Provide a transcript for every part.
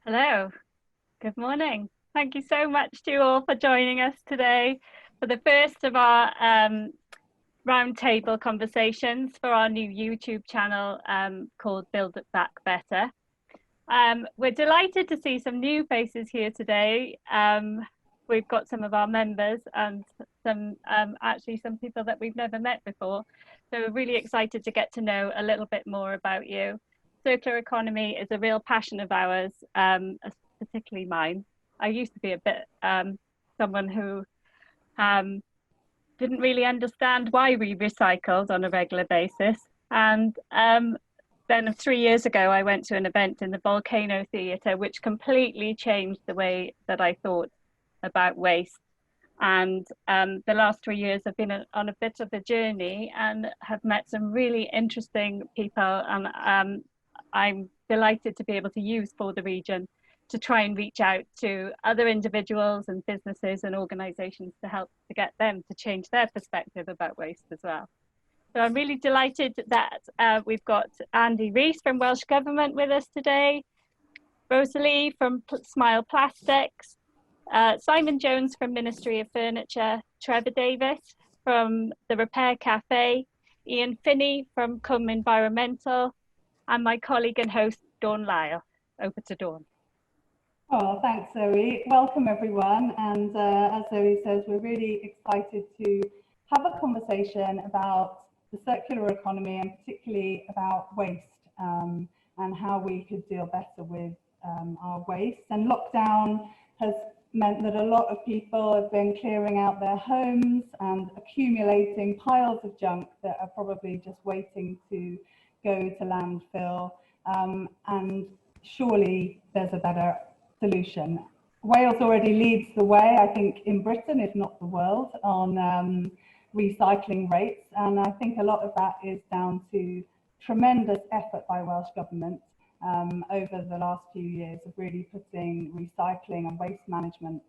Hello, good morning. Thank you so much to you all for joining us today for the first of our roundtable conversations for our new YouTube channel called Build It Back Better. We're delighted to see some new faces here today. We've got some of our members and some actually some people that we've never met before. So we're really excited to get to know a little bit more about you. Circular economy is a real passion of ours, particularly mine. I used to be a bit someone who didn't really understand why we recycled on a regular basis. And then 3 years ago, I went to an event in the Volcano Theatre, which completely changed the way that I thought about waste. And the last 3 years I've been on a bit of a journey and have met some really interesting people, and I'm delighted to be able to use For the Region to try and reach out to other individuals and businesses and organisations to help to get them to change their perspective about waste as well. So I'm really delighted that we've got Andy Rees from Welsh Government with us today, Rosalie from Smile Plastics, Simon Jones from Ministry of Furniture, Trevor Davis from the Repair Cafe, Ian Finney from CWM Environmental, and my colleague and host, Dawn Lyle. Over to Dawn. Oh, thanks, Zoe. Welcome, everyone. And as Zoe says, we're really excited to have a conversation about the circular economy and particularly about waste and how we could deal better with our waste. And lockdown has meant that a lot of people have been clearing out their homes and accumulating piles of junk that are probably just waiting to go to landfill. And surely there's a better solution. Wales already leads the way, I think, in Britain, if not the world, on recycling rates. And I think a lot of that is down to tremendous effort by Welsh Government over the last few years of really putting recycling and waste management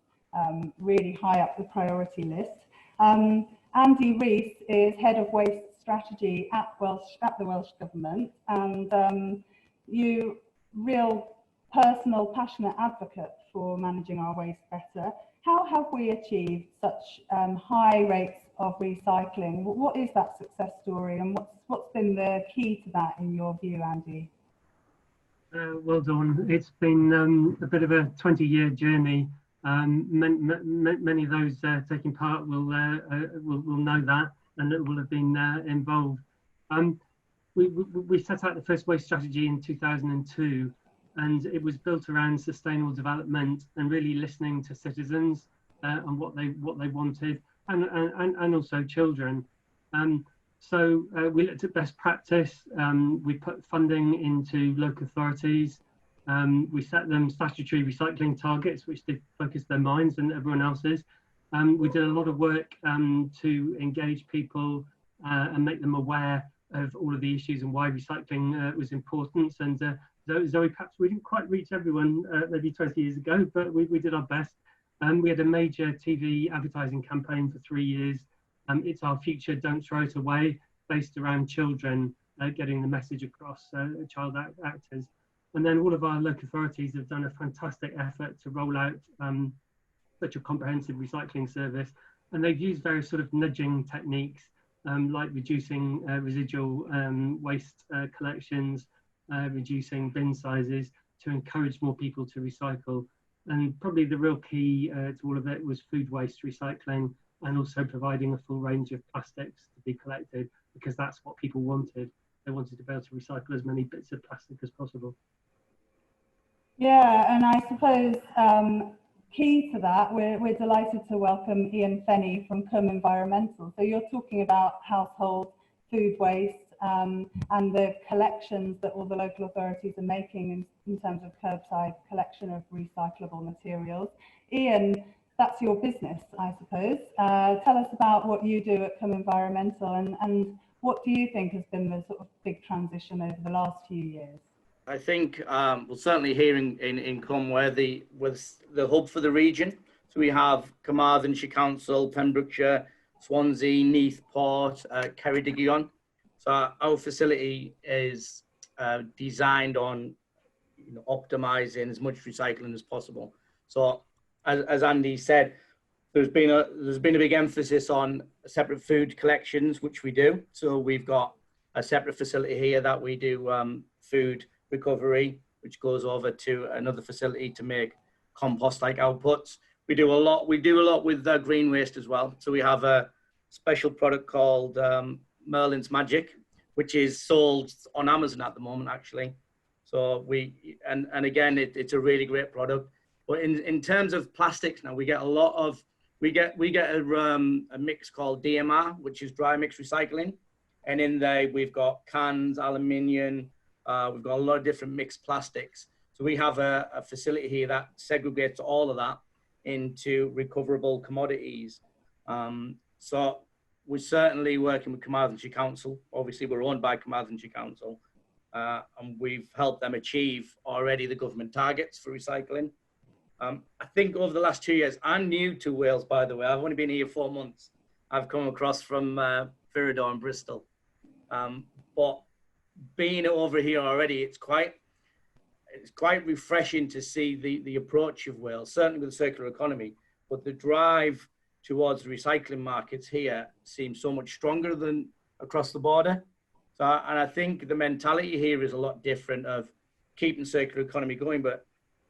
really high up the priority list. Andy Rees is Head of Waste Strategy at the Welsh Government, and you real personal, passionate advocate for managing our waste better. How have we achieved such high rates of recycling? What is that success story, and what's been the key to that in your view, Andy? Well done. It's been a bit of a 20-year journey. Many of those taking part will know that, and will have been involved. We set out the first waste strategy in 2002, and it was built around sustainable development and really listening to citizens and what they wanted, and also children. So we looked at best practice. We put funding into local authorities. We set them statutory recycling targets, which did focus their minds and everyone else's. We did a lot of work to engage people and make them aware of all of the issues and why recycling was important. And Zoe, perhaps we didn't quite reach everyone maybe 20 years ago, but we did our best. We had a major TV advertising campaign for 3 years. It's Our Future, Don't Throw It Away, based around children getting the message across, child actors. And then all of our local authorities have done a fantastic effort to roll out such a comprehensive recycling service. And they've used various sort of nudging techniques, like reducing residual waste collections, reducing bin sizes to encourage more people to recycle. And probably the real key to all of it was food waste recycling, and also providing a full range of plastics to be collected, because that's what people wanted. They wanted to be able to recycle as many bits of plastic as possible. Yeah, and I suppose key to that, we're delighted to welcome Ian Finney from CWM Environmental. So you're talking about household food waste and the collections that all the local authorities are making in terms of curbside collection of recyclable materials. Ian, that's your business, I suppose. Tell us about what you do at CWM Environmental, and what do you think has been the sort of big transition over the last few years? I think, well, certainly here in CWM, where the hub for the region. So we have Carmarthenshire Council, Pembrokeshire, Swansea, Neath, Port, Ceredigion. So our facility is designed on, optimizing as much recycling as possible. So as Andy said, there's been a big emphasis on separate food collections, which we do. So we've got a separate facility here that we do food recovery, which goes over to another facility to make compost-like outputs. We do a lot with green waste as well. So we have a special product called Merlin's Magic, which is sold on Amazon at the moment, actually. So and again, it's a really great product. But in terms of plastics now, we get a mix called DMR, which is dry mix recycling. And in there, we've got cans, aluminium, we've got a lot of different mixed plastics. So we have a facility here that segregates all of that into recoverable commodities. So we're certainly working with Carmarthenshire Council. Obviously, we're owned by Carmarthenshire Council, and we've helped them achieve already the government targets for recycling. I think over the last 2 years, I'm new to Wales, by the way. I've only been here 4 months. I've come across from Viridor and Bristol. But being over here already, it's quite refreshing to see the approach of Wales, certainly with the circular economy, but the drive towards the recycling markets here seems so much stronger than across the border. So, and I think the mentality here is a lot different of keeping circular economy going, but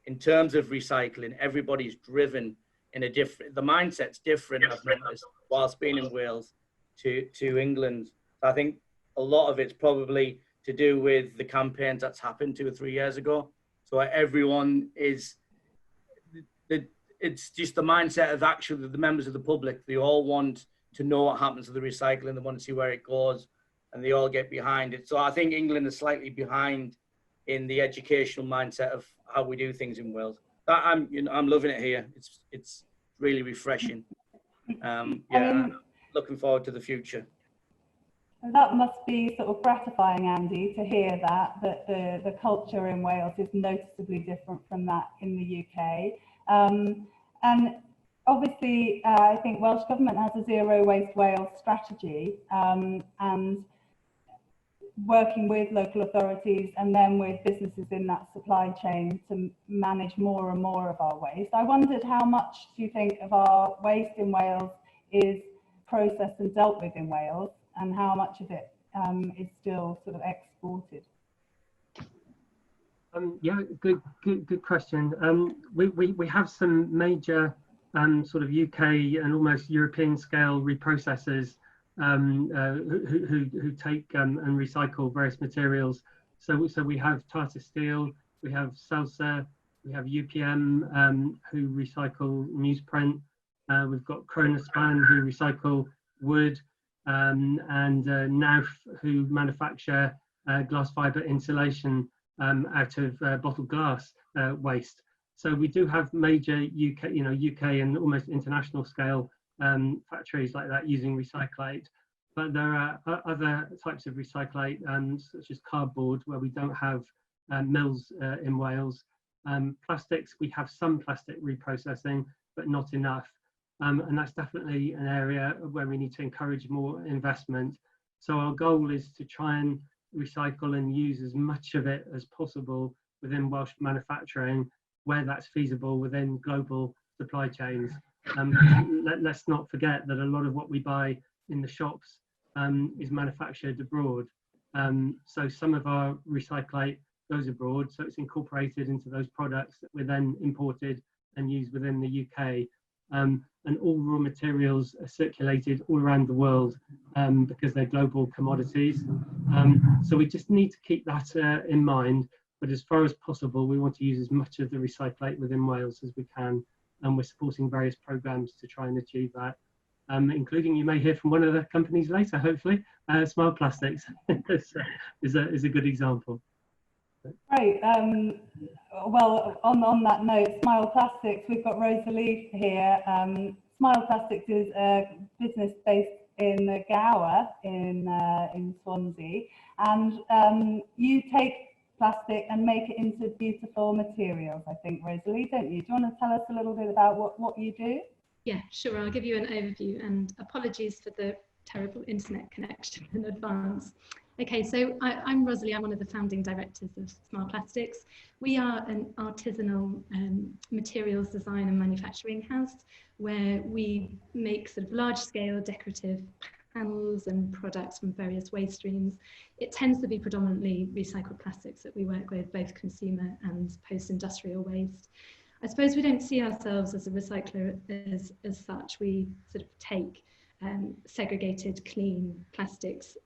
in terms of recycling, everybody's driven in a different, the mindset's different, I've noticed, whilst being in Wales to England. So I think a lot of it's probably to do with the campaigns that's happened 2 or 3 years ago. So everyone is, it's just the mindset of actually the members of the public. They all want to know what happens to the recycling. They want to see where it goes, and they all get behind it. So I think England is slightly behind in the educational mindset of how we do things in Wales. I'm loving it here. It's really refreshing. Looking forward to the future. That must be sort of gratifying, Andy, to hear that the culture in Wales is noticeably different from that in the UK. And obviously, I think Welsh Government has a Zero Waste Wales strategy, and working with local authorities and then with businesses in that supply chain to manage more and more of our waste. I wondered, how much do you think of our waste in Wales is processed and dealt with in Wales, and how much of it is still sort of exported? Yeah, good question. We have some major sort of UK and almost European scale reprocessors who take and recycle various materials. So we have Tata Steel, we have Salsa, we have UPM who recycle newsprint. We've got Kronospan who recycle wood, and NAF who manufacture glass fiber insulation out of bottled glass waste. So we do have major UK and almost international scale factories like that using recyclate. But there are other types of recyclate, such as cardboard, where we don't have mills in Wales. Plastics, we have some plastic reprocessing, but not enough. And that's definitely an area where we need to encourage more investment. So our goal is to try and recycle and use as much of it as possible within Welsh manufacturing, where that's feasible within global supply chains. Let's not forget that a lot of what we buy in the shops is manufactured abroad. So some of our recyclate goes abroad, so it's incorporated into those products that were then imported and used within the UK. And all raw materials are circulated all around the world because they're global commodities. So we just need to keep that in mind. But as far as possible, we want to use as much of the recyclate within Wales as we can. And we're supporting various programs to try and achieve that, including, you may hear from one of the companies later, hopefully, Smile Plastics is a good example. Great. Well, on that note, Smile Plastics, we've got Rosalie here. Smile Plastics is a business based in Gower in Swansea, and you take plastic and make it into beautiful materials, I think, Rosalie, don't you? Do you want to tell us a little bit about what you do? Yeah, sure. I'll give you an overview, and apologies for the terrible internet connection in advance. Okay, so I'm Rosalie. I'm one of the founding directors of Smart Plastics. We are an artisanal materials design and manufacturing house where we make sort of large-scale decorative panels and products from various waste streams. It tends to be predominantly recycled plastics that we work with, both consumer and post-industrial waste. I suppose we don't see ourselves as a recycler as such. We sort of take segregated clean plastics,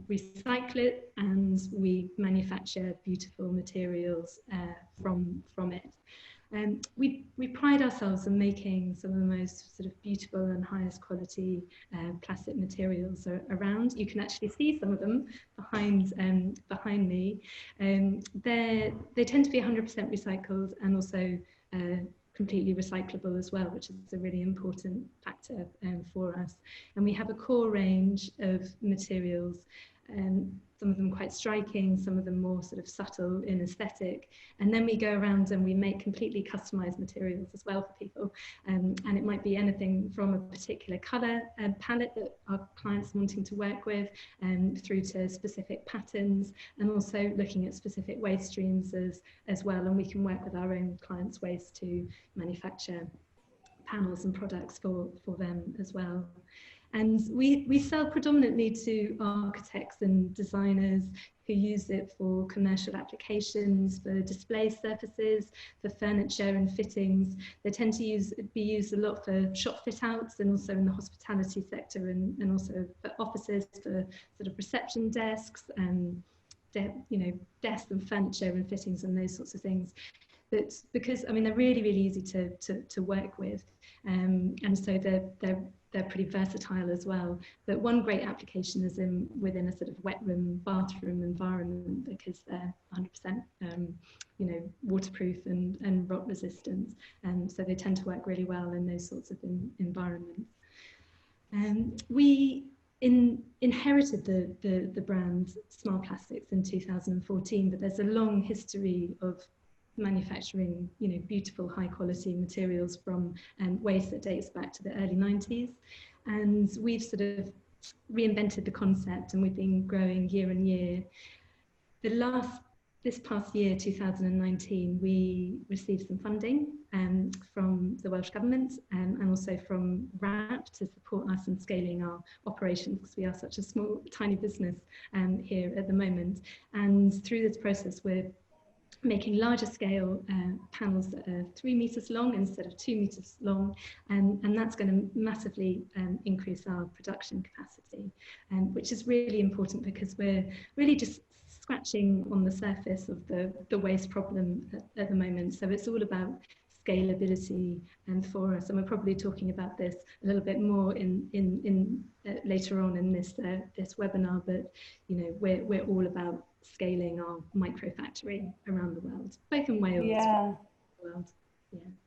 recycle it, and we manufacture beautiful materials from it. We pride ourselves on making some of the most sort of beautiful and highest quality plastic materials around. You can actually see some of them behind me. They tend to be 100% recycled and also completely recyclable as well, which is a really important factor for us. And we have a core range of materials, some of them quite striking, some of them more sort of subtle in aesthetic. And then we go around and we make completely customized materials as well for people. And it might be anything from a particular color palette that our clients are wanting to work with, through to specific patterns, and also looking at specific waste streams as well. And we can work with our own clients' waste to manufacture panels and products for them as well. And we sell predominantly to architects and designers who use it for commercial applications, for display surfaces, for furniture and fittings. They tend to be used a lot for shop fit outs and also in the hospitality sector, and also for offices, for sort of reception desks and desks and furniture and fittings and those sorts of things. But because, I mean, they're really, really easy to work with, and so they're pretty versatile as well. But one great application is within a sort of wet room, bathroom environment, because they're 100% waterproof and rot resistant, and so they tend to work really well in those sorts of environments. We inherited the brand Smart Plastics in 2014, but there's a long history of manufacturing, beautiful high quality materials from waste that dates back to the early 90s. And we've sort of reinvented the concept, and we've been growing year on year. This past year, 2019, we received some funding from the Welsh Government and also from RAP to support us in scaling our operations, because we are such a small, tiny business here at the moment. And through this process, we're making larger scale panels that are 3 meters long instead of 2 meters long, and that's going to massively increase our production capacity, which is really important because we're really just scratching on the surface of the waste problem at the moment. So it's all about scalability for us, and we're probably talking about this a little bit more in later on in this webinar. But we're all about scaling our micro factory around the world, both in Wales. Yeah. The world.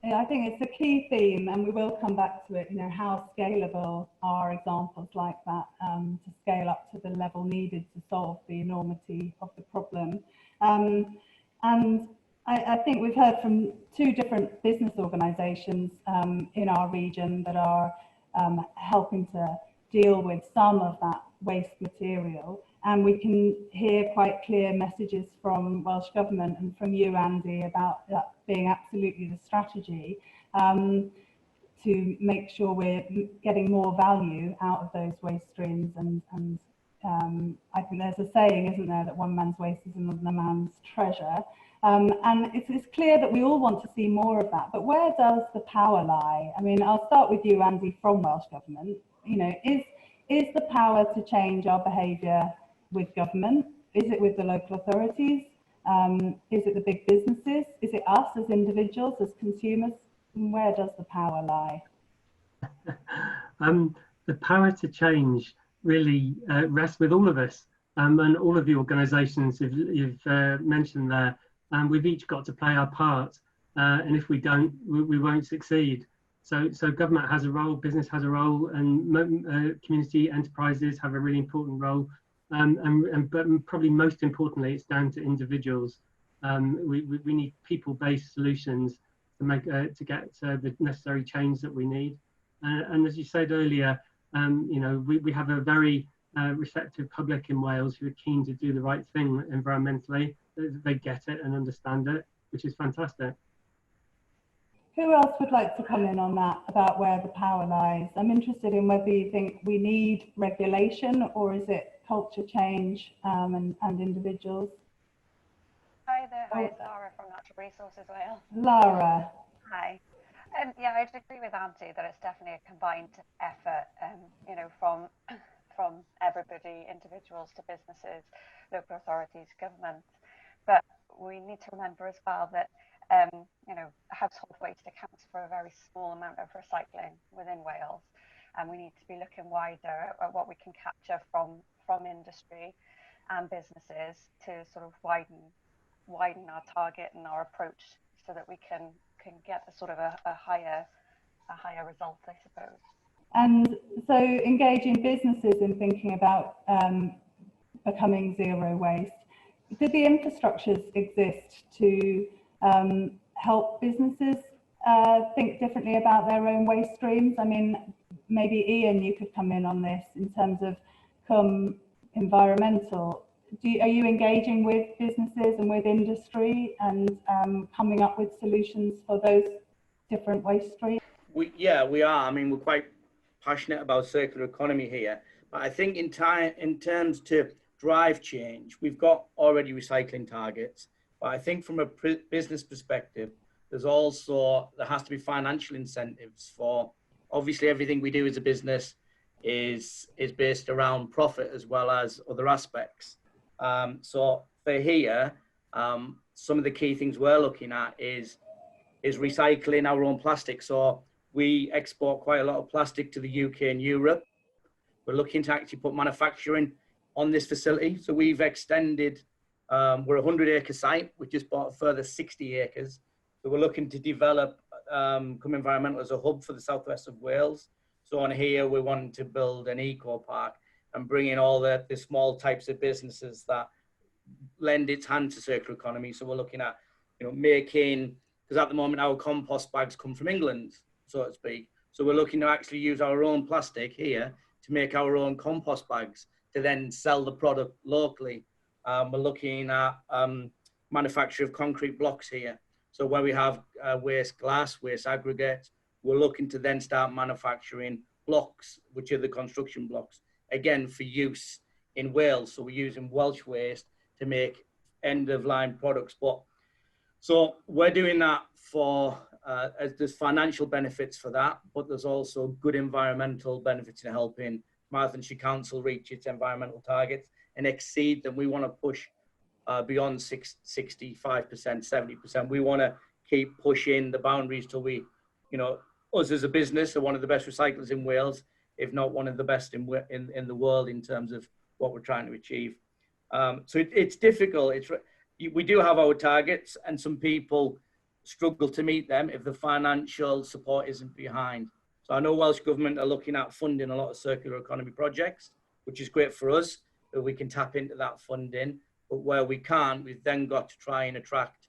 Yeah, I think it's a key theme, and we will come back to it. How scalable are examples like that to scale up to the level needed to solve the enormity of the problem. And I think we've heard from 2 different business organisations in our region that are helping to deal with some of that waste material. And we can hear quite clear messages from Welsh Government and from you, Andy, about that being absolutely the strategy to make sure we're getting more value out of those waste streams. And I think there's a saying, isn't there, that one man's waste is another man's treasure. And it's clear that we all want to see more of that. But where does the power lie? I mean, I'll start with you, Andy, from Welsh Government. Is the power to change our behaviour with government? Is it with the local authorities? Is it the big businesses? Is it us as individuals, as consumers? And where does the power lie? The power to change really rests with all of us, and all of the organisations you've mentioned there. We've each got to play our part, and if we don't, we won't succeed. So government has a role, business has a role, and community enterprises have a really important role. But probably most importantly, it's down to individuals. We need people-based solutions to get the necessary change that we need. And as you said earlier, You know, we have a very receptive public in Wales who are keen to do the right thing environmentally. They get it and understand it, which is fantastic. Who else would like to come in on that, about where the power lies? I'm interested in whether you think we need regulation, or is it culture change and individuals? Hi there, hi, it's Lara from Natural Resources Wales. Lara. Hi. Yeah, I'd agree with Auntie that it's definitely a combined effort, you know, from everybody, individuals to businesses, local authorities, government. But we need to remember as well that you know, household waste accounts for a very small amount of recycling within Wales, and we need to be looking wider at what we can capture from industry and businesses to sort of widen our target and our approach, so that we can get a sort of a higher result, I suppose. And so engaging businesses in thinking about becoming zero waste, do the infrastructures exist to help businesses think differently about their own waste streams? I mean, maybe Ian, you could come in on this in terms of environmental. Are you engaging with businesses and with industry and coming up with solutions for those different waste streams? We are. I mean, we're quite passionate about circular economy here, but I think in terms to drive change, we've got already recycling targets. But I think from a business perspective, there has to be financial incentives for, obviously everything we do as a business is based around profit as well as other aspects. So for here, some of the key things we're looking at is recycling our own plastic. So we export quite a lot of plastic to the UK and Europe. We're looking to actually put manufacturing on this facility. So we've extended, we're a 100-acre site. We just bought a further 60 acres. So we're looking to develop CWM Environmental as a hub for the southwest of Wales. So on here, we're wanting to build an eco park and bring in all the small types of businesses that lend its hand to circular economy. So we're looking at, you know, making, because at the moment our compost bags come from England, so to speak. So we're looking to actually use our own plastic here to make our own compost bags to then sell the product locally. We're looking at manufacture of concrete blocks here. So where we have waste glass, waste aggregates, we're looking to then start manufacturing blocks, which are the construction blocks, again, for use in Wales. So we're using Welsh waste to make end-of-line products. So we're doing that for, there's financial benefits for that, but there's also good environmental benefits in helping Martha's Council reach its environmental targets and exceed them. We want to push beyond 65%, 70%. We want to keep pushing the boundaries till we, you know, us as a business are one of the best recyclers in Wales, if not one of the best in the world in terms of what we're trying to achieve. So it's difficult. We do have our targets, and some people struggle to meet them if the financial support isn't behind. So I know Welsh Government are looking at funding a lot of circular economy projects, which is great for us, that we can tap into that funding. But where we can't, we've then got to try and attract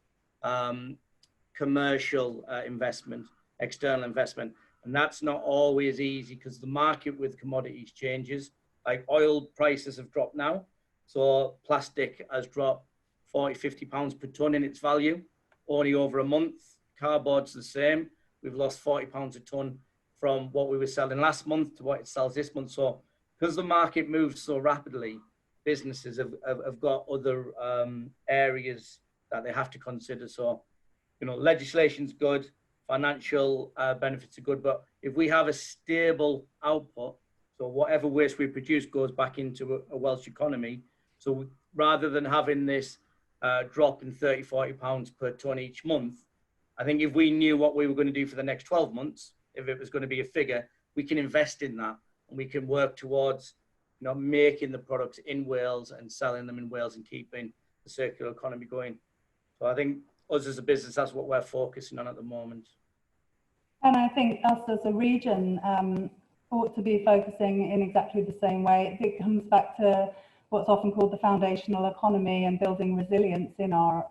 commercial investment, external investment. And that's not always easy because the market with commodities changes. Like oil prices have dropped now. So plastic has dropped 40, 50 pounds per ton in its value, only over a month. Cardboard's the same. We've lost 40 pounds a ton from what we were selling last month to what it sells this month. So because the market moves so rapidly, businesses have got other areas that they have to consider. So, you know, legislation's good, financial benefits are good, but if we have a stable output, so whatever waste we produce goes back into a Welsh economy. So rather than having this drop in 30, 40 pounds per ton each month, I think if we knew what we were going to do for the next 12 months, if it was going to be a figure, we can invest in that and we can work towards, you know, making the products in Wales and selling them in Wales and keeping the circular economy going. So I think us as a business, that's what we're focusing on at the moment. And I think us as a region ought to be focusing in exactly the same way. It comes back to what's often called the foundational economy and building resilience in our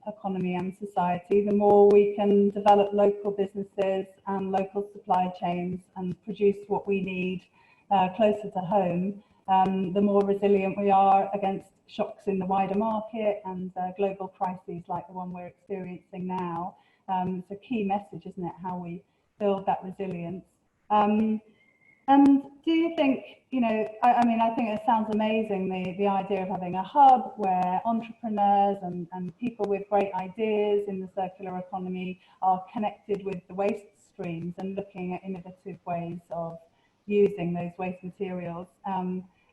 economy and society. The more we can develop local businesses and local supply chains and produce what we need closer to home, the more resilient we are against shocks in the wider market and global crises like the one we're experiencing now. It's a key message, isn't it, how we build that resilience. And do you think, you know, I mean, I think it sounds amazing, the idea of having a hub where entrepreneurs and people with great ideas in the circular economy are connected with the waste streams and looking at innovative ways of using those waste materials.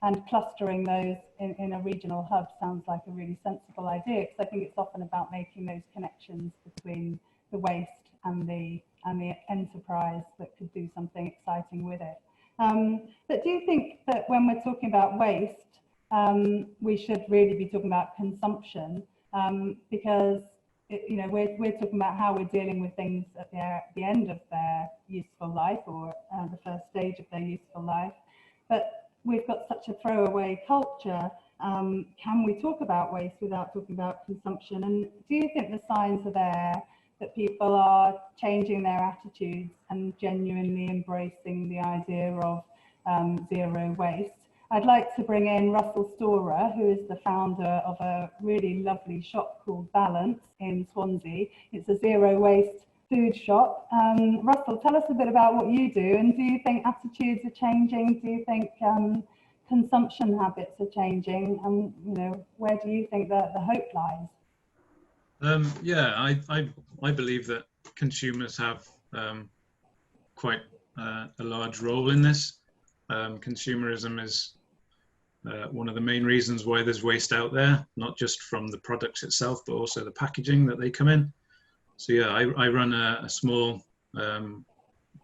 And clustering those in a regional hub sounds like a really sensible idea, because I think it's often about making those connections between the waste and the enterprise that could do something exciting with it. But do you think that when we're talking about waste, we should really be talking about consumption? Because you know, we're talking about how we're dealing with things at the end of their useful life, or the first stage of their useful life. But we've got such a throwaway culture. Can we talk about waste without talking about consumption? And do you think the signs are there that people are changing their attitudes and genuinely embracing the idea of zero waste? I'd like to bring in Russell Storer, who is the founder of a really lovely shop called Balance in Swansea. It's a zero waste food shop. Russell, tell us a bit about what you do, and do you think attitudes are changing? Do you think consumption habits are changing? And you know, where do you think the hope lies? Yeah, I believe that consumers have quite a large role in this. Consumerism is one of the main reasons why there's waste out there, not just from the products itself, but also the packaging that they come in. So yeah, I run a small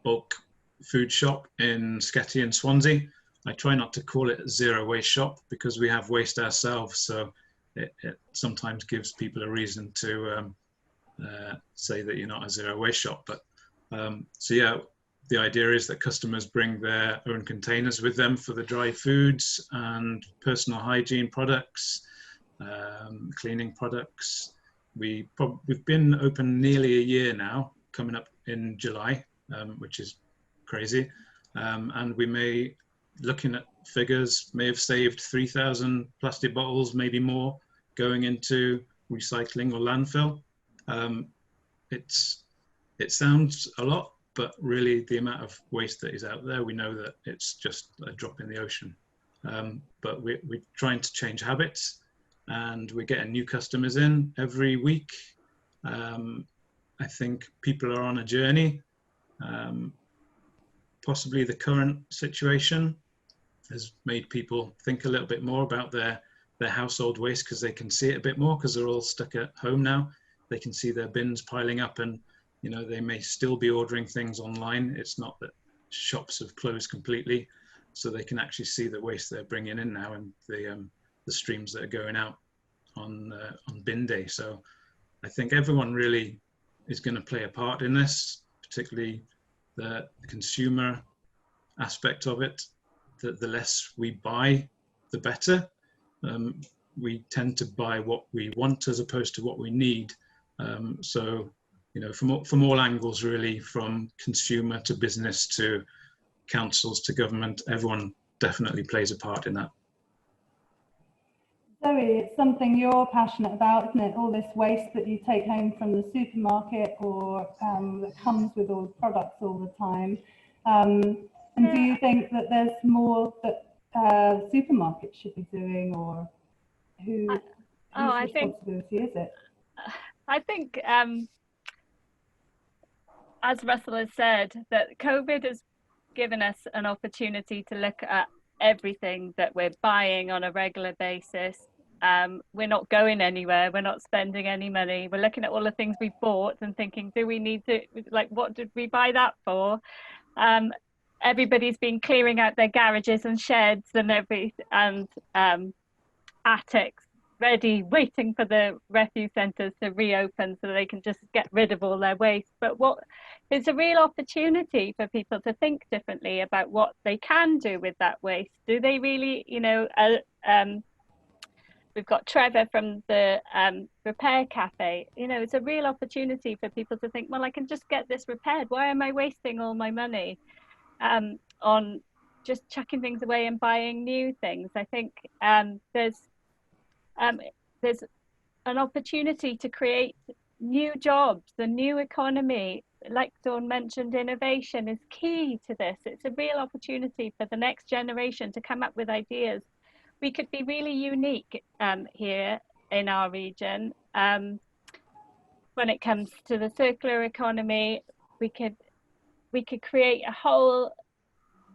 bulk food shop in Sketty in Swansea. I try not to call it a zero waste shop because we have waste ourselves, so it sometimes gives people a reason to say that you're not a zero waste shop. But so yeah, the idea is that customers bring their own containers with them for the dry foods and personal hygiene products, cleaning products. We've been open nearly a year now, coming up in July, which is crazy. And we may, looking at figures, may have saved 3,000 plastic bottles, maybe more, going into recycling or landfill. It sounds a lot, but really the amount of waste that is out there, we know that it's just a drop in the ocean. But we're trying to change habits, and we're getting new customers in every week. I think people are on a journey. Possibly the current situation has made people think a little bit more about their household waste, because they can see it a bit more, because they're all stuck at home now. They can see their bins piling up, and you know, they may still be ordering things online. It's not that shops have closed completely, so they can actually see the waste they're bringing in now, and the streams that are going out on bin day. So I think everyone really is going to play a part in this, particularly the consumer aspect of it. That the less we buy, the better. We tend to buy what we want as opposed to what we need. So, you know, from all angles, really, from consumer to business to councils to government, everyone definitely plays a part in that. Zoe, it's something you're passionate about, isn't it? All this waste that you take home from the supermarket, or that comes with all the products all the time. And do you think that there's more that supermarkets should be doing, or whose responsibility is it? I think, as Russell has said, that COVID has given us an opportunity to look at everything that we're buying on a regular basis. We're not going anywhere, we're not spending any money, we're looking at all the things we bought and thinking, do we need to, like, what did we buy that for? Everybody's been clearing out their garages and sheds and attics, ready, waiting for the refuse centres to reopen so they can just get rid of all their waste. But what is a real opportunity for people to think differently about what they can do with that waste. Do they really, you know, we've got Trevor from the Repair Cafe. You know, it's a real opportunity for people to think, well, I can just get this repaired. Why am I wasting all my money on just chucking things away and buying new things. I think there's an opportunity to create new jobs, a new economy. Like Dawn mentioned, innovation is key to this. It's a real opportunity for the next generation to come up with ideas. We could be really unique here in our region. When it comes to the circular economy, we could create a whole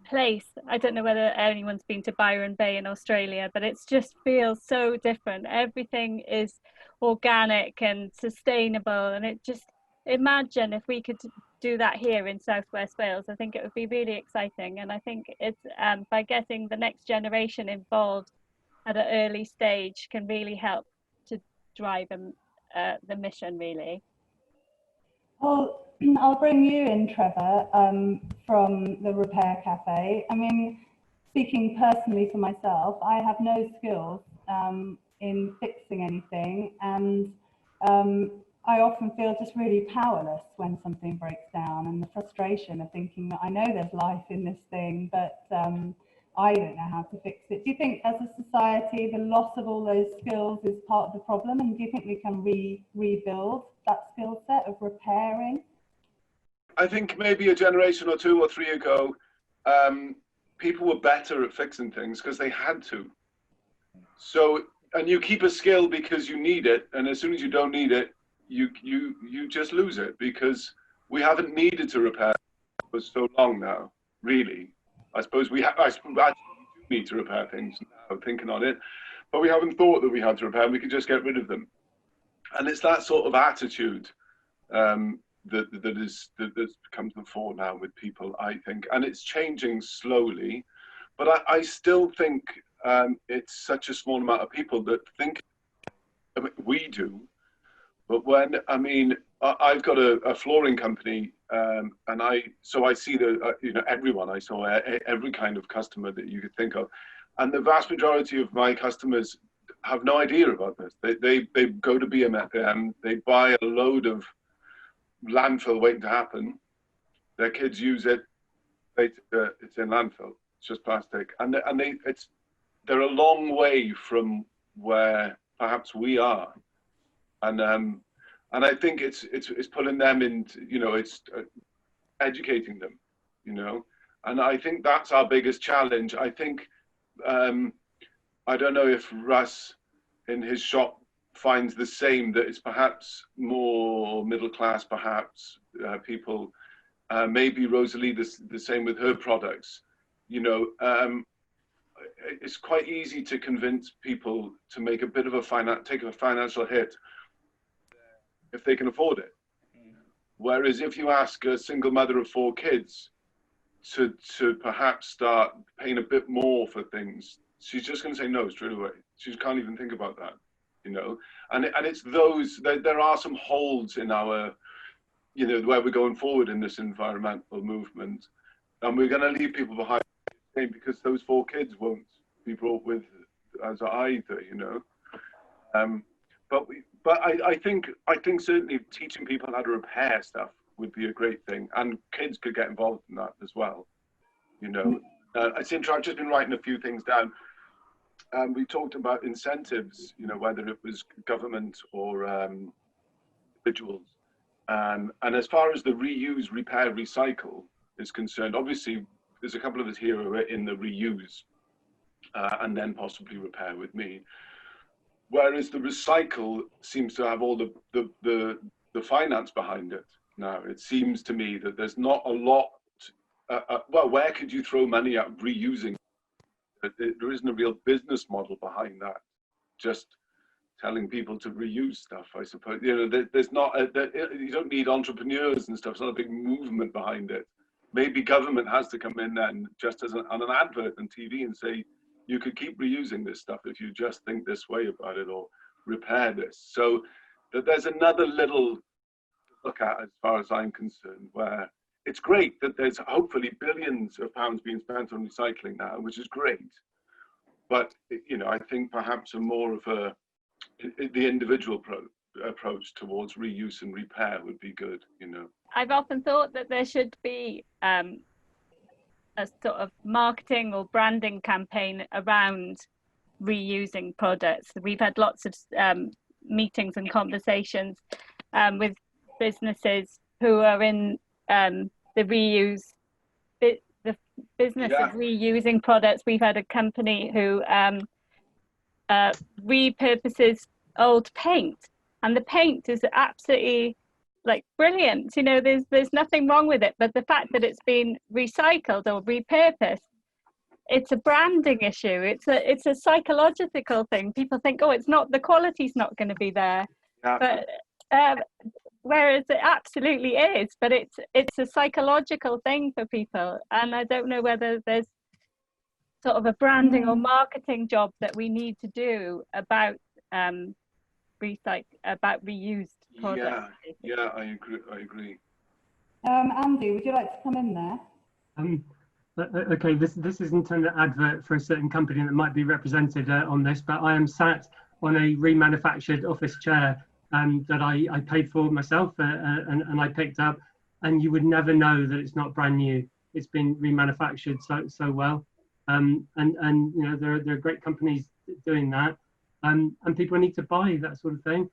place. I don't know whether anyone's been to Byron Bay in Australia, but it just feels so different. Everything is organic and sustainable, and it just, imagine if we could do that here in Southwest Wales. I think it would be really exciting, and I think it's by getting the next generation involved at an early stage can really help to drive the mission, really. Well, I'll bring you in, Trevor, from the Repair Cafe. I mean, speaking personally for myself, I have no skills in fixing anything, and I often feel just really powerless when something breaks down, and the frustration of thinking that I know there's life in this thing, but I don't know how to fix it. Do you think as a society the loss of all those skills is part of the problem, and do you think we can rebuild that skill set of repairing? I think maybe a generation or two or three ago, people were better at fixing things because they had to. So, and you keep a skill because you need it, and as soon as you don't need it, you just lose it, because we haven't needed to repair for so long now, really. I suppose we need to repair things now, thinking on it, but we haven't thought that we had to repair them. We could just get rid of them. And it's that sort of attitude that's come to the fore now with people, I think, and it's changing slowly. But I still think it's such a small amount of people that think, I mean, we do. But when, I mean, I've got a flooring company, and I see everyone. I saw every kind of customer that you could think of, and the vast majority of my customers have no idea about this. They go to BMFM, they buy a load of landfill waiting to happen. Their kids use it. It's in landfill. It's just plastic, and they're a long way from where perhaps we are. And I think it's pulling them into, it's educating them, and I think that's our biggest challenge. I think, I don't know if Russ in his shop finds the same, that it's perhaps more middle class, perhaps people, maybe Rosalie the same with her products, it's quite easy to convince people to make a bit of take a financial hit if they can afford it. Whereas if you ask a single mother of 4 kids to perhaps start paying a bit more for things, she's just going to say no straight away. She can't even think about that, And it's those, there are some holes in our, where we're going forward in this environmental movement, and we're going to leave people behind because those 4 kids won't be brought with as either, But I think certainly teaching people how to repair stuff would be a great thing, and kids could get involved in that as well. I've just been writing a few things down. We talked about incentives, whether it was government or individuals. And as far as the reuse, repair, recycle is concerned, obviously there's a couple of us here who are in the reuse and then possibly repair with me. Whereas the recycle seems to have all the finance behind it now. It seems to me that there's not a lot, well, where could you throw money at reusing? There isn't a real business model behind that. Just telling people to reuse stuff, I suppose. There's not, you don't need entrepreneurs and stuff. It's not a big movement behind it. Maybe government has to come in then just as on an advert on TV and say, you could keep reusing this stuff if you just think this way about it, or repair this. So that there's another little look at, as far as I'm concerned, where it's great that there's hopefully billions of pounds being spent on recycling now, which is great. But, I think perhaps more of the individual approach towards reuse and repair would be good, I've often thought that there should be a sort of marketing or branding campaign around reusing products. We've had lots of meetings and conversations with businesses who are in the business of reusing products. We've had a company who repurposes old paint, and the paint is absolutely like brilliant. You know, there's nothing wrong with it, but the fact that it's been recycled or repurposed, it's a branding issue. It's a psychological thing. People think, oh, it's not, the quality's not going to be there, but whereas it absolutely is. But it's a psychological thing for people, and I don't know whether there's sort of a branding or marketing job that we need to do about reused products. Yeah, I agree. Andy, would you like to come in there? Okay, this isn't an advert for a certain company that might be represented on this, but I am sat on a remanufactured office chair that I paid for myself and I picked up, and you would never know that it's not brand new. It's been remanufactured so well, and you know, there are great companies doing that, and people need to buy that sort of thing.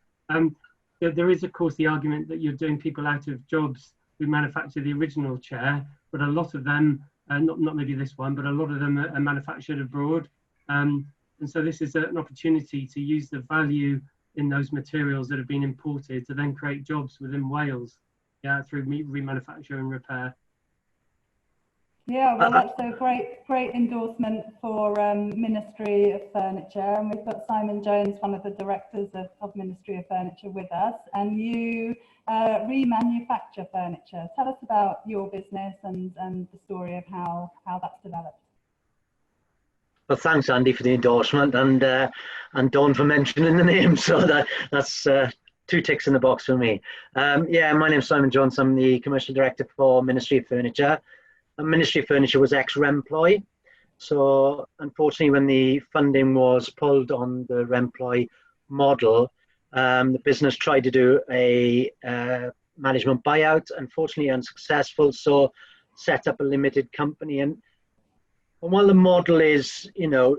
There is, of course, the argument that you're doing people out of jobs who manufacture the original chair, but a lot of them, not maybe this one, but a lot of them are manufactured abroad. And so this is an opportunity to use the value in those materials that have been imported to then create jobs within Wales, through remanufacture and repair. Yeah, well, that's a great endorsement for Ministry of Furniture, and we've got Simon Jones, one of the directors of Ministry of Furniture, with us, and you remanufacture furniture. Tell us about your business and the story of how that's developed. Well, thanks, Andy, for the endorsement, and Dawn for mentioning the name. So that's 2 ticks in the box for me. Yeah, my name's Simon Jones. I'm the Commercial Director for Ministry of Furniture. Ministry of Furniture was ex-Remploy, so unfortunately when the funding was pulled on the Remploy model, the business tried to do a management buyout, unfortunately unsuccessful, so set up a limited company. And while the model is, you know,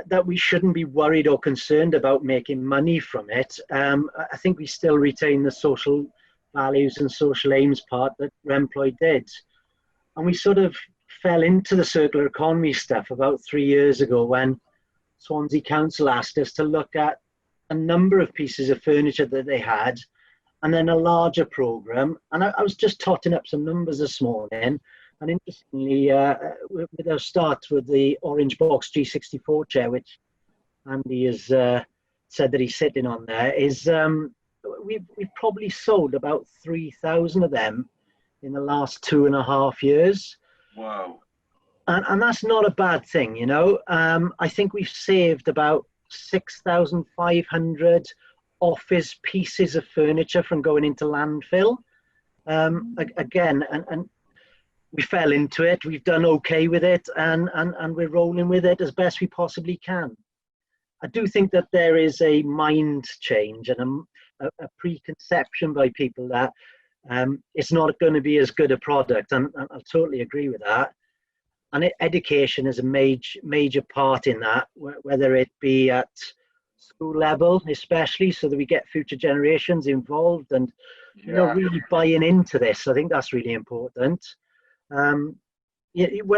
that we shouldn't be worried or concerned about making money from it, I think we still retain the social values and social aims part that Remploy did. And we sort of fell into the circular economy stuff about 3 years ago when Swansea Council asked us to look at a number of pieces of furniture that they had, and then a larger programme. And I was just totting up some numbers this morning, and interestingly, with our start with the Orange Box G64 chair, which Andy has said that he's sitting on there, is we've probably sold about 3,000 of them in the last 2.5 years. Wow. And that's not a bad thing, you know. I think we've saved about 6,500 office pieces of furniture from going into landfill. Again, and we fell into it. We've done okay with it, and we're rolling with it as best we possibly can. I do think that there is a mind change and a preconception by people that it's not going to be as good a product, and I totally agree with that. And education is a major part in that, whether it be at school level, especially, so that we get future generations involved and you know, really buying into this. I think that's really important. When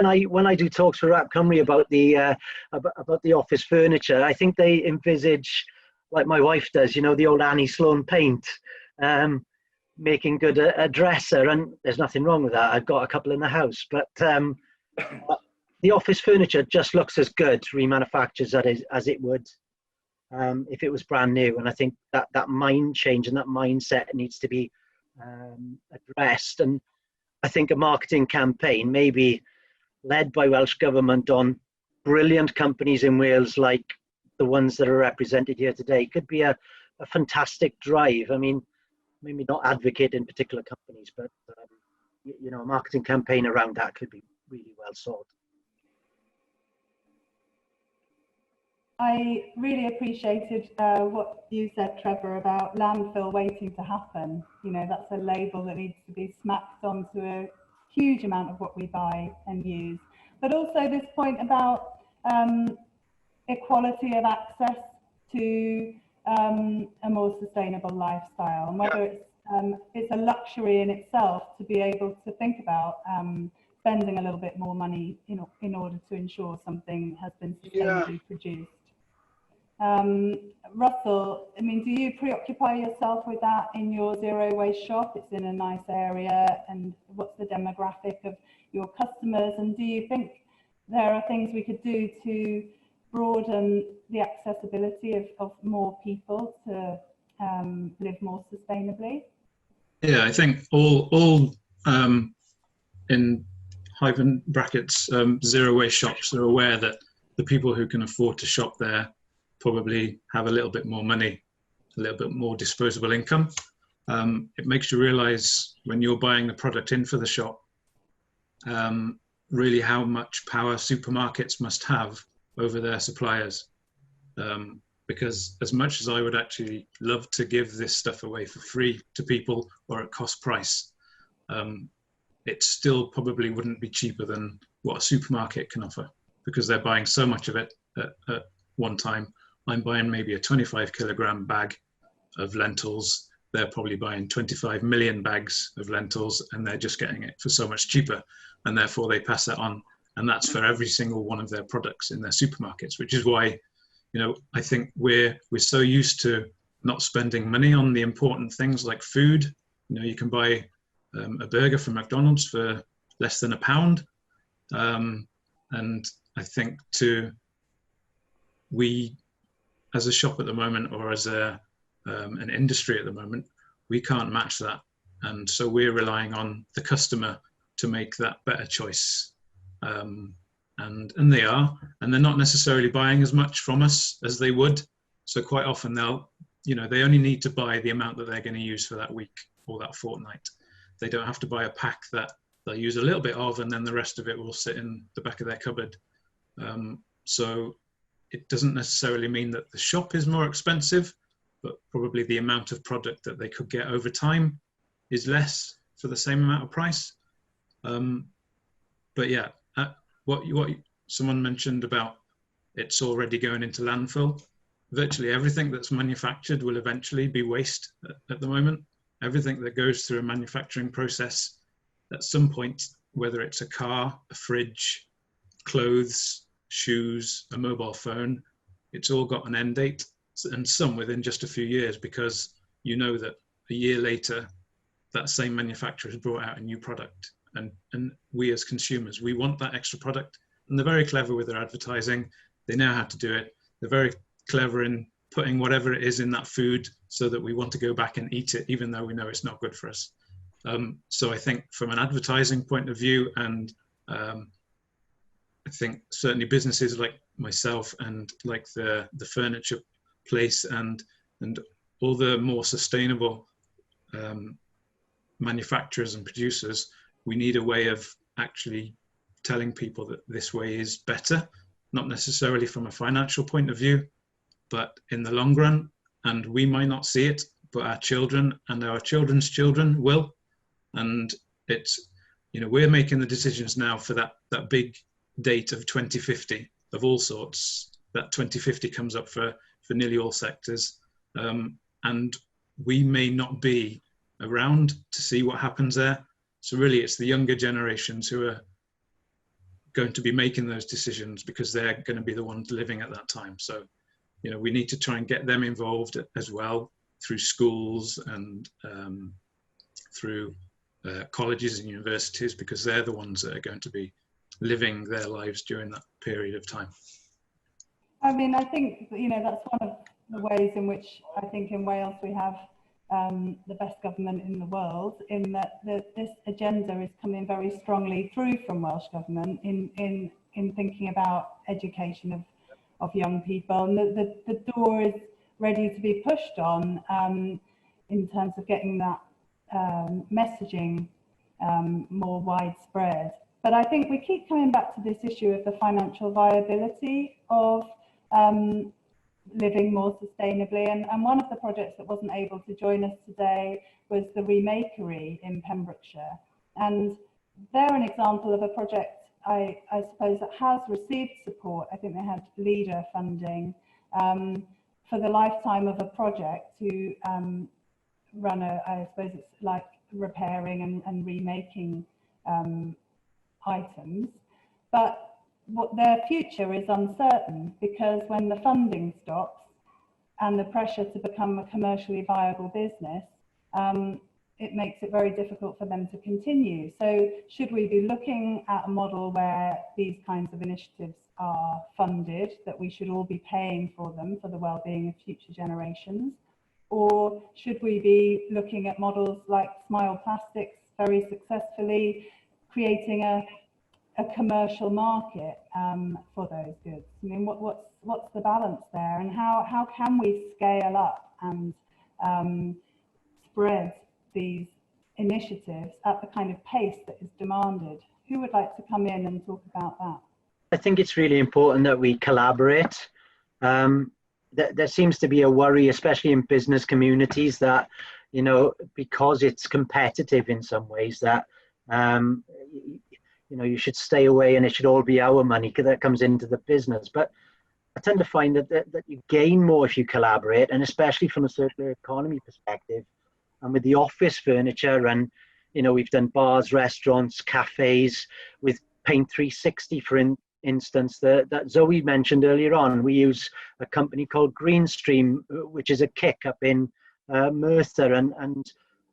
I do talks for Rap Cymru about the office furniture, I think they envisage, like my wife does, you know, the old Annie Sloan paint. Making good a dresser, and there's nothing wrong with that. I've got a couple in the house, but the office furniture just looks as good remanufactured as it would if it was brand new. And I think that mind change and that mindset needs to be addressed. And I think a marketing campaign, maybe led by Welsh Government on brilliant companies in Wales like the ones that are represented here today, could be a fantastic drive. I mean, maybe not advocating particular companies, but you know, a marketing campaign around that could be really well sought. I really appreciated what you said, Trevor, about landfill waiting to happen. You know, that's a label that needs to be smacked onto a huge amount of what we buy and use. but also this point about equality of access to a more sustainable lifestyle, and whether it's a luxury in itself to be able to think about spending a little bit more money in order to ensure something has been sustainably produced. Russell, I mean, do you preoccupy yourself with that in your zero waste shop? It's in a nice area, and what's the demographic of your customers? And do you think there are things we could do to broaden the accessibility of more people to live more sustainably? Yeah, I think all in hyphen brackets zero waste shops are aware that the people who can afford to shop there probably have a little bit more money, a little bit more disposable income. It makes you realize when you're buying the product in for the shop, really how much power supermarkets must have over their suppliers. Because as much as I would actually love to give this stuff away for free to people or at cost price, it still probably wouldn't be cheaper than what a supermarket can offer, because they're buying so much of it at one time. I'm buying maybe a 25 kilogram bag of lentils. They're probably buying 25 million bags of lentils, and they're just getting it for so much cheaper. And therefore they pass that on. And that's for every single one of their products in their supermarkets, which is why, you know, I think we're so used to not spending money on the important things like food. You know, you can buy a burger from McDonald's for less than £1. And I think we as a shop at the moment, or as an industry at the moment, we can't match that. And so we're relying on the customer to make that better choice. And they are, and they're not necessarily buying as much from us as they would. So quite often they only need to buy the amount that they're going to use for that week or that fortnight. They don't have to buy a pack that they'll use a little bit of, and then the rest of it will sit in the back of their cupboard. So it doesn't necessarily mean that the shop is more expensive, but probably the amount of product that they could get over time is less for the same amount of price. But yeah, what someone mentioned about it's already going into landfill. Virtually everything that's manufactured will eventually be waste at the moment. Everything that goes through a manufacturing process at some point, whether it's a car, a fridge, clothes, shoes, a mobile phone, it's all got an end date, and some within just a few years, because you know that a year later that same manufacturer has brought out a new product. And we as consumers, we want that extra product, and they're very clever with their advertising. They know how to do it. They're very clever in putting whatever it is in that food so that we want to go back and eat it, even though we know it's not good for us. So I think from an advertising point of view, and I think certainly businesses like myself and like the furniture place and all the more sustainable manufacturers and producers, we need a way of actually telling people that this way is better, not necessarily from a financial point of view, but in the long run. And we might not see it, but our children and our children's children will. And it's, you know, we're making the decisions now for that big date of 2050 of all sorts. That 2050 comes up for nearly all sectors. And we may not be around to see what happens there. So really it's the younger generations who are going to be making those decisions, because they're going to be the ones living at that time. So, you know, we need to try and get them involved as well through schools and through colleges and universities, because they're the ones that are going to be living their lives during that period of time. I mean, I think, you know, that's one of the ways in which I think in Wales we have the best government in the world, in that this agenda is coming very strongly through from Welsh government in thinking about education of young people, and the door is ready to be pushed on in terms of getting that messaging more widespread. But I think we keep coming back to this issue of the financial viability of living more sustainably. And one of the projects that wasn't able to join us today was the Remakery in Pembrokeshire. And they're an example of a project I suppose that has received support. I think they had leader funding for the lifetime of a project to run I suppose it's like repairing and remaking items. But what their future is uncertain, because when the funding stops and the pressure to become a commercially viable business, it makes it very difficult for them to continue. So should we be looking at a model where these kinds of initiatives are funded, that we should all be paying for them for the well-being of future generations? Or should we be looking at models like Smile Plastics very successfully creating a commercial market for those goods? I mean, what's the balance there, and how can we scale up and spread these initiatives at the kind of pace that is demanded? Who would like to come in and talk about that? I think it's really important that we collaborate. There seems to be a worry, especially in business communities, that, you know, because it's competitive in some ways, that you know, you should stay away and it should all be our money that comes into the business. But I tend to find that you gain more if you collaborate, and especially from a circular economy perspective. And with the office furniture, and, you know, we've done bars, restaurants, cafes with Paint 360, for instance, that Zoe mentioned earlier on. We use a company called Greenstream, which is a kick up in Merthyr, and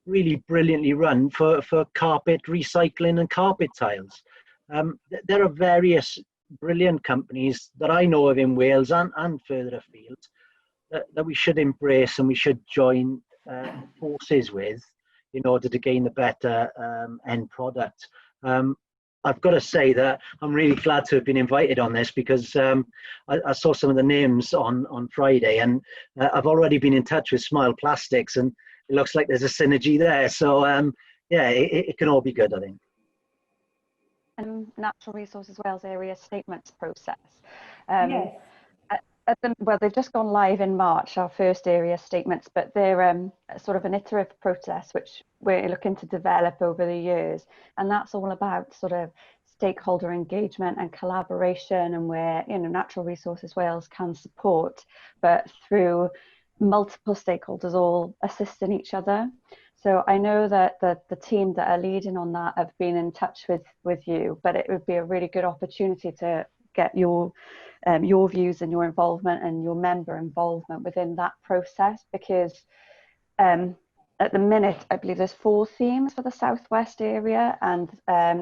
really brilliantly run for carpet recycling and carpet tiles. There are various brilliant companies that I know of in Wales and further afield that we should embrace and we should join forces with in order to gain the better end product. I've got to say that I'm really glad to have been invited on this, because I saw some of the names on Friday, and I've already been in touch with Smile Plastics, and it looks like there's a synergy there. So yeah, it can all be good, I think. Natural Resources Wales area statements process. Yes. Well, they've just gone live in March, our first area statements, but they're sort of an iterative process which we're looking to develop over the years. And that's all about sort of stakeholder engagement and collaboration, and where, you know, Natural Resources Wales can support, but through multiple stakeholders all assisting each other. So I know that the team that are leading on that have been in touch with you, but it would be a really good opportunity to get your views and your involvement and your member involvement within that process, because at the minute I believe there's 4 themes for the southwest area, and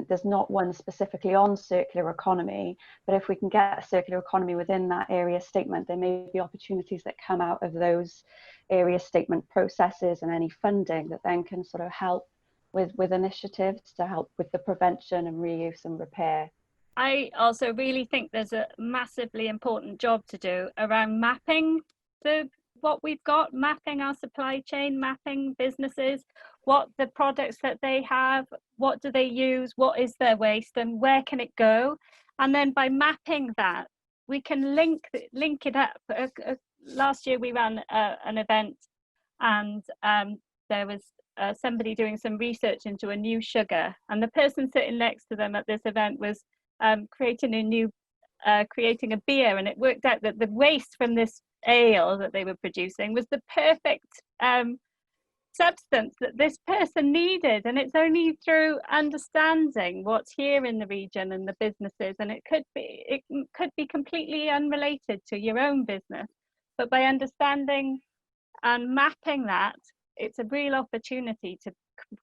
there's not one specifically on circular economy, but if we can get a circular economy within that area statement, there may be opportunities that come out of those area statement processes and any funding that then can sort of help with initiatives to help with the prevention and reuse and repair. I also really think there's a massively important job to do around mapping what we've got, mapping our supply chain, mapping businesses, what the products that they have, what do they use, what is their waste, and where can it go? And then by mapping that, we can link it up. Last year we ran an event, and there was somebody doing some research into a new sugar, and the person sitting next to them at this event was creating a beer, and it worked out that the waste from this ale that they were producing was the perfect substance that this person needed. And it's only through understanding what's here in the region and the businesses, and it could be completely unrelated to your own business, but by understanding and mapping that, it's a real opportunity to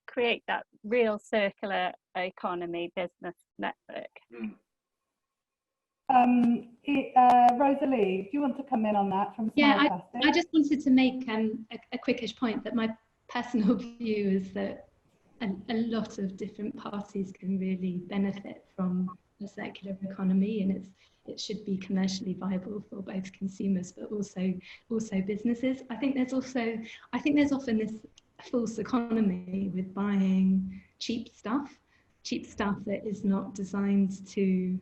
create that real circular economy business network. Rosalie, do you want to come in on that from Smile Plastics? I just wanted to make a quickish point that my personal view is that a lot of different parties can really benefit from the circular economy, and it should be commercially viable for both consumers but also businesses. I think there's often this false economy with buying cheap stuff that is not designed to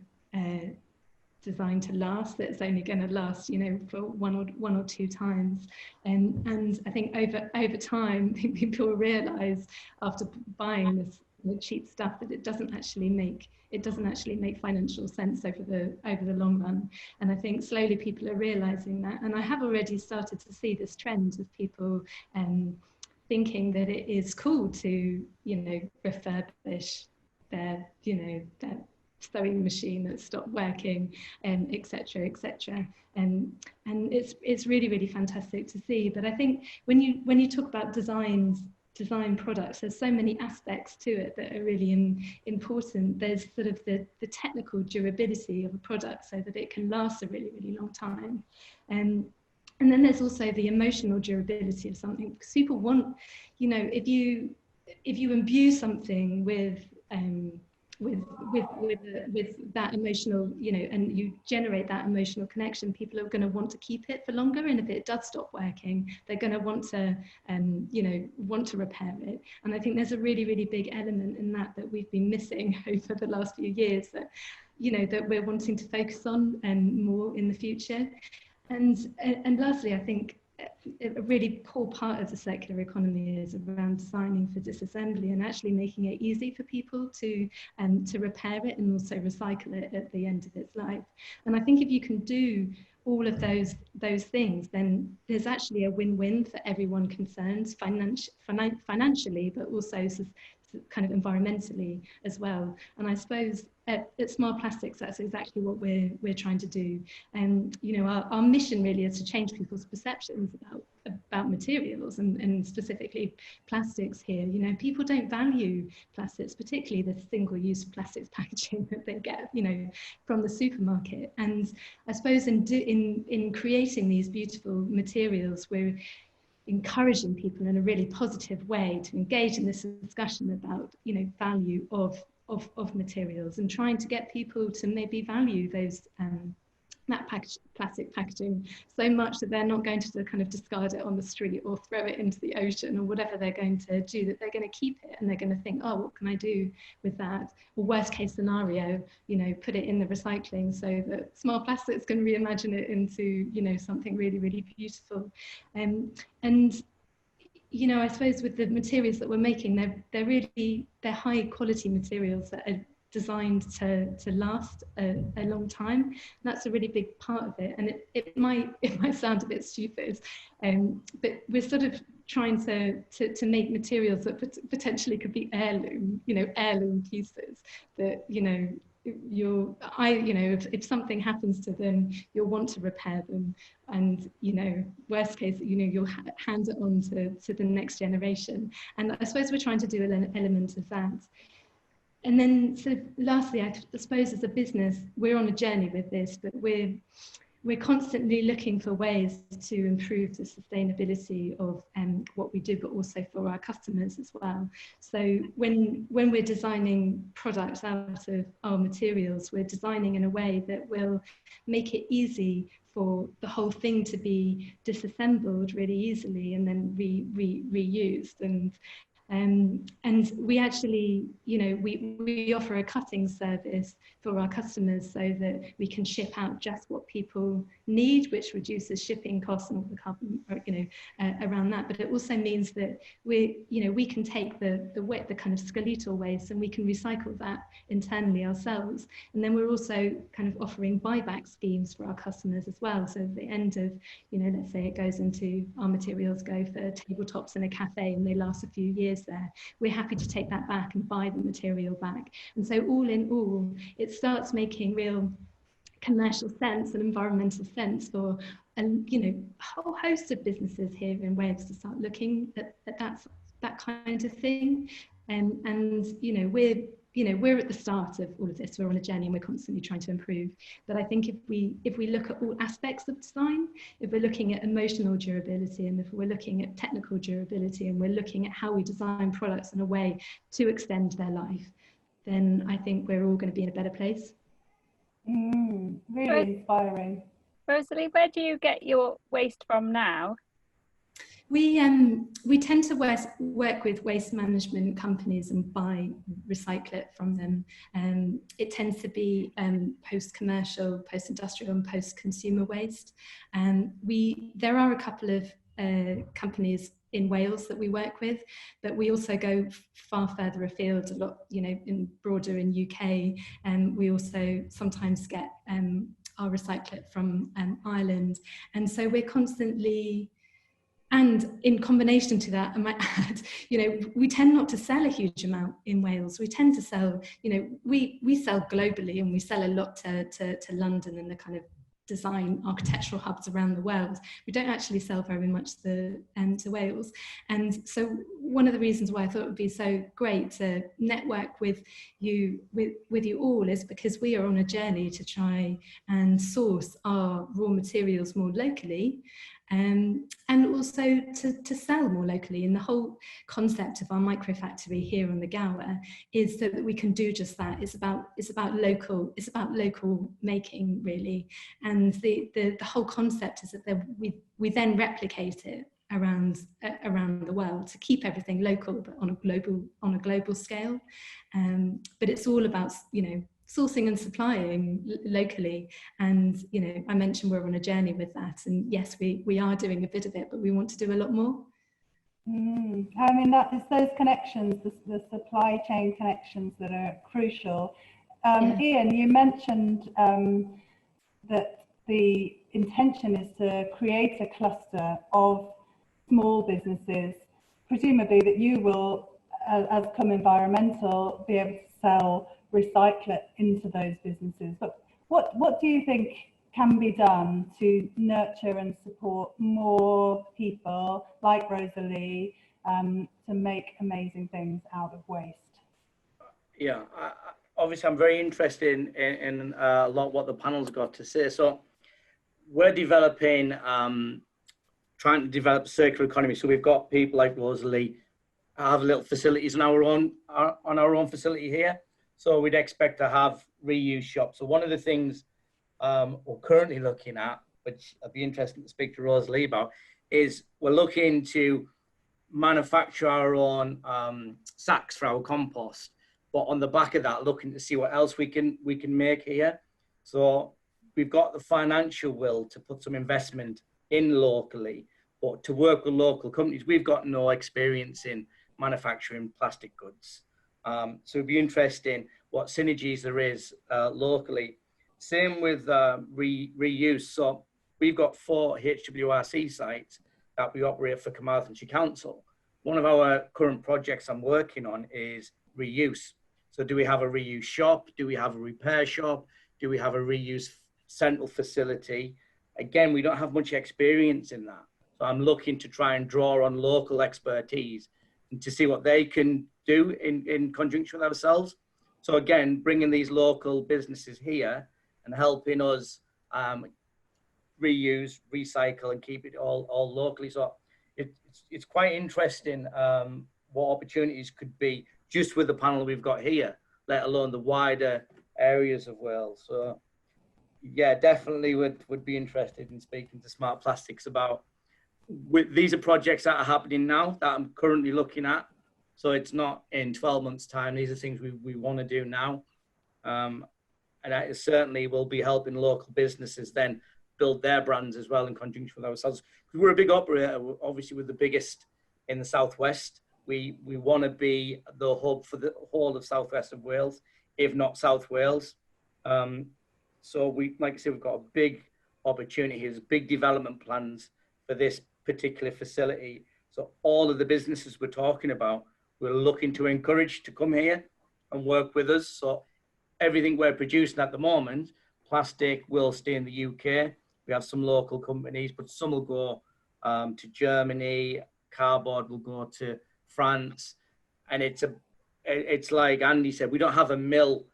last, that's only going to last, you know, for one or two times, and I think over time people realize after buying cheap stuff that it doesn't actually make financial sense over the long run. And I think slowly people are realizing that, and I have already started to see this trend of people thinking that it is cool to, you know, refurbish their, you know, their sewing machine that stopped working, etc., etc. And it's really, really fantastic to see. But I think when you talk about design products, there's so many aspects to it that are really important. There's sort of the technical durability of a product so that it can last a really, really long time. And then there's also the emotional durability of something, because people want, you know, if you imbue something with that emotional, you know, and you generate that emotional connection, people are going to want to keep it for longer. And if it does stop working, they're going to want to, you know, want to repair it. And I think there's a really, really big element in that we've been missing over the last few years, that, you know, that we're wanting to focus on more in the future. And lastly, I think a really core part of the circular economy is around designing for disassembly and actually making it easy for people to repair it and also recycle it at the end of its life. And I think if you can do all of those things, then there's actually a win-win for everyone concerned, financially, but also kind of environmentally as well. And I suppose at Smart Plastics, that's exactly what we're trying to do. And you know, our mission really is to change people's perceptions about materials and specifically plastics here. You know, people don't value plastics, particularly the single-use plastics packaging that they get, you know, from the supermarket. And I suppose in creating these beautiful materials, we're encouraging people in a really positive way to engage in this discussion about, you know, value of materials, and trying to get people to maybe value those that plastic packaging so much that they're not going to kind of discard it on the street or throw it into the ocean or whatever they're going to do, that they're going to keep it and they're going to think, oh, what can I do with that? Or worst case scenario, you know, put it in the recycling so that Smart Plastics can reimagine it into, you know, something really, really beautiful. And you know, I suppose with the materials that we're making, they're high quality materials that are designed to last a long time. And that's a really big part of it. And it might sound a bit stupid, but we're sort of trying to make materials that potentially could be heirloom pieces that, you know, if something happens to them, you'll want to repair them, and, you know, worst case, you know, you'll hand it on to the next generation. And I suppose we're trying to do an element of that. And then, so lastly, I suppose as a business, we're on a journey with this, but we're constantly looking for ways to improve the sustainability of what we do, but also for our customers as well. So when we're designing products out of our materials, we're designing in a way that will make it easy for the whole thing to be disassembled really easily and then reused. And we actually, you know, we offer a cutting service for our customers so that we can ship out just what people need, which reduces shipping costs and all the carbon, you know, around that. But it also means that we can take the kind of skeletal waste and we can recycle that internally ourselves. And then we're also kind of offering buyback schemes for our customers as well. So at the end of, you know, let's say it goes into, our materials go for tabletops in a cafe and they last a few years there, we're happy to take that back and buy the material back. And so all in all, it starts making real commercial sense and environmental sense for you know, a whole host of businesses here in Wales to start looking at that kind of thing. And you know, we're at the start of all of this. We're on a journey and we're constantly trying to improve. But I think if we look at all aspects of design, if we're looking at emotional durability and if we're looking at technical durability and we're looking at how we design products in a way to extend their life, then I think we're all going to be in a better place. Really inspiring. Rosalie, where do you get your waste from now? We tend to work with waste management companies and buy, recycle it from them. It tends to be post-commercial, post-industrial and post-consumer waste. There are a couple of companies in Wales that we work with, but we also go far further afield, a lot, you know, in broader in UK, and we also sometimes get our recyclate from Ireland, and so we're constantly. And in combination to that, I might add, you know, we tend not to sell a huge amount in Wales. We tend to sell, you know, we sell globally, and we sell a lot to London and the kind of design architectural hubs around the world. We don't actually sell very much to Wales. And so one of the reasons why I thought it would be so great to network with you all is because we are on a journey to try and source our raw materials more locally, and also to sell more locally. And the whole concept of our microfactory here on the Gower is so that we can do just that. It's about local making, really. And the whole concept is that we then replicate it around the world to keep everything local, but on a global scale. But it's all about, you know, sourcing and supplying locally. And, you know, I mentioned we're on a journey with that, and yes, we are doing a bit of it, but we want to do a lot more. I mean, that is those connections, the supply chain connections that are crucial. Ian, you mentioned that the intention is to create a cluster of small businesses, presumably that you will, as Come Environmental, be able to sell recyclate into those businesses. But what do you think can be done to nurture and support more people like Rosalie to make amazing things out of waste? Yeah, obviously I'm very interested in a lot what the panel's got to say. So we're developing, trying to develop a circular economy. So we've got people like Rosalie have little facilities on our own facility here. So we'd expect to have reuse shops. So one of the things we're currently looking at, which I'd be interested to speak to Rosalie about, is we're looking to manufacture our own sacks for our compost. But on the back of that, looking to see what else we can make here. So we've got the financial will to put some investment in locally, but to work with local companies. We've got no experience in manufacturing plastic goods. So it'd be interesting what synergies there is locally. Same with reuse. So we've got 4 HWRC sites that we operate for Carmarthenshire Council. One of our current projects I'm working on is reuse. So do we have a reuse shop? Do we have a repair shop? Do we have a reuse central facility? Again, we don't have much experience in that. So I'm looking to try and draw on local expertise and to see what they can do in conjunction with ourselves. So again, bringing these local businesses here and helping us reuse, recycle, and keep it all locally. So it's quite interesting what opportunities could be just with the panel we've got here, let alone the wider areas of Wales. So yeah, definitely would be interested in speaking to Smart Plastics about. These are projects that are happening now that I'm currently looking at. So it's not in 12 months' time. These are things we want to do now. And that certainly will be helping local businesses then build their brands as well in conjunction with ourselves. Because we're a big operator, obviously we're the biggest in the Southwest. We want to be the hub for the whole of Southwest of Wales, if not South Wales. So like I said, we've got a big opportunity. There's big development plans for this particular facility. So all of the businesses we're talking about, we're looking to encourage to come here and work with us. So everything we're producing at the moment, plastic will stay in the UK. We have some local companies, but some will go to Germany. Cardboard will go to France. And it's like Andy said, we don't have a mill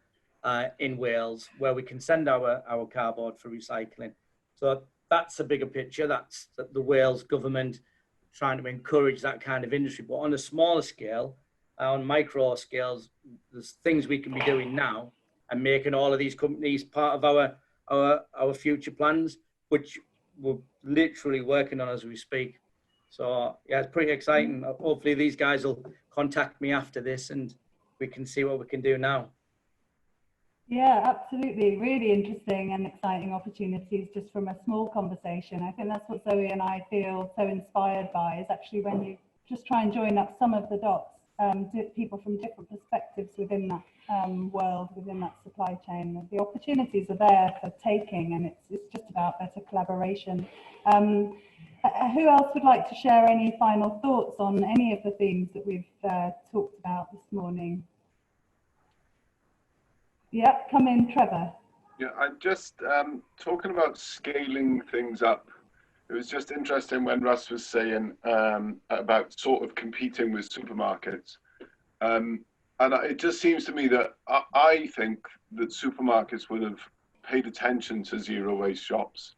in Wales where we can send our cardboard for recycling. So that's a bigger picture. That's the Wales government trying to encourage that kind of industry. But on a smaller scale, on micro scales, there's things we can be doing now and making all of these companies part of our future plans, which we're literally working on as we speak. So yeah, it's pretty exciting. Hopefully these guys will contact me after this and we can see what we can do now. Yeah, absolutely. Really interesting and exciting opportunities just from a small conversation. I think that's what Zoe and I feel so inspired by, is actually when you just try and join up some of the dots, people from different perspectives within that world, within that supply chain. The opportunities are there for taking, and it's just about better collaboration. Who else would like to share any final thoughts on any of the themes that we've talked about this morning? Yeah, come in, Trevor. Yeah, I'm just talking about scaling things up. It was just interesting when Russ was saying about sort of competing with supermarkets. And it just seems to me that I think that supermarkets would have paid attention to zero waste shops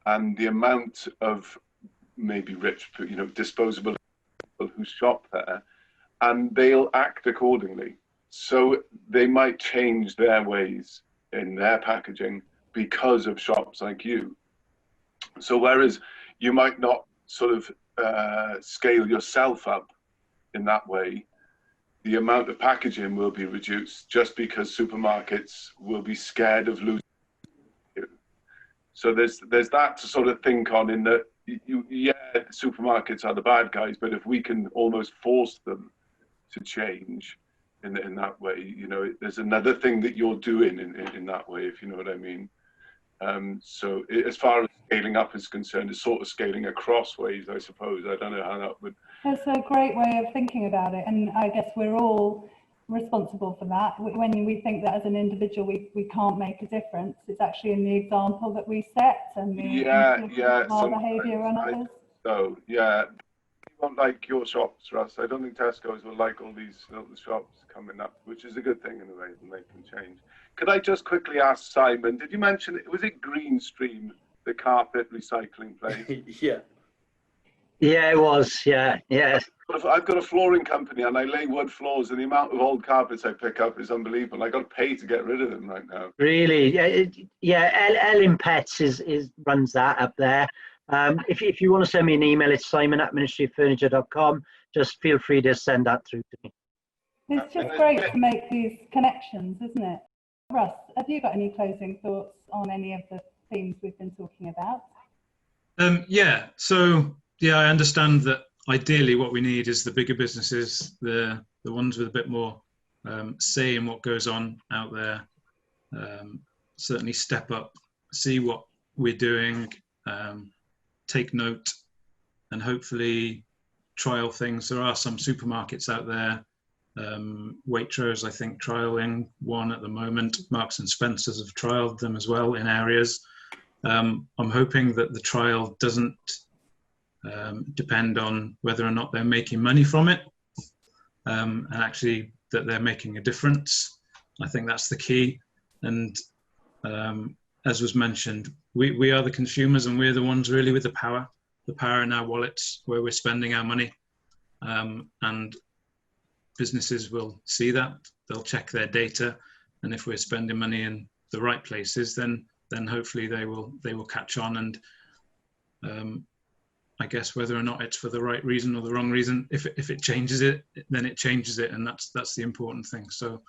and the amount of maybe rich, disposable people who shop there, and they'll act accordingly. So they might change their ways in their packaging because of shops like you. So whereas you might not sort of scale yourself up in that way, the amount of packaging will be reduced just because supermarkets will be scared of losing you. So there's that to sort of think on, in that yeah, supermarkets are the bad guys, but if we can almost force them to change in that way, there's another thing that you're doing in that way, if you know what I mean. So as far as scaling up is concerned, it's sort of scaling across ways, I suppose. I don't know how that would... That's a great way of thinking about it, and I guess we're all responsible for that. When we think that as an individual we can't make a difference, it's actually in the example that we set and the our behaviour on others. So yeah, you won't like your shops, Russ. I don't think Tesco's will like all these little shops coming up, which is a good thing in a way, and they can change. Could I just quickly ask Simon, did you mention, was it Greenstream, the carpet recycling place? Yeah. Yeah, it was. Yeah, yeah. I've got a flooring company and I lay wood floors, and the amount of old carpets I pick up is unbelievable. I got to pay to get rid of them right now. Really? Yeah. Ellen Pets runs that up there. If you want to send me an email, it's simon@ministryofurniture.com. Just feel free to send that through to me. It's just great to make these connections, isn't it? Russ, have you got any closing thoughts on any of the themes we've been talking about? Yeah. So yeah, I understand that ideally what we need is the bigger businesses, the ones with a bit more say in what goes on out there. Certainly step up, see what we're doing, take note, and hopefully trial things. There are some supermarkets out there. Waitrose, I think, trialing one at the moment. Marks and Spencer's have trialed them as well in areas. I'm hoping that the trial doesn't depend on whether or not they're making money from it, and actually that they're making a difference. I think that's the key. And as was mentioned, we are the consumers, and we're the ones really with the power in our wallets where we're spending our money. And businesses will see that, they'll check their data, and if we're spending money in the right places, then hopefully they will catch on. And I guess whether or not it's for the right reason or the wrong reason, if it changes it, then it changes it, and that's the important thing. So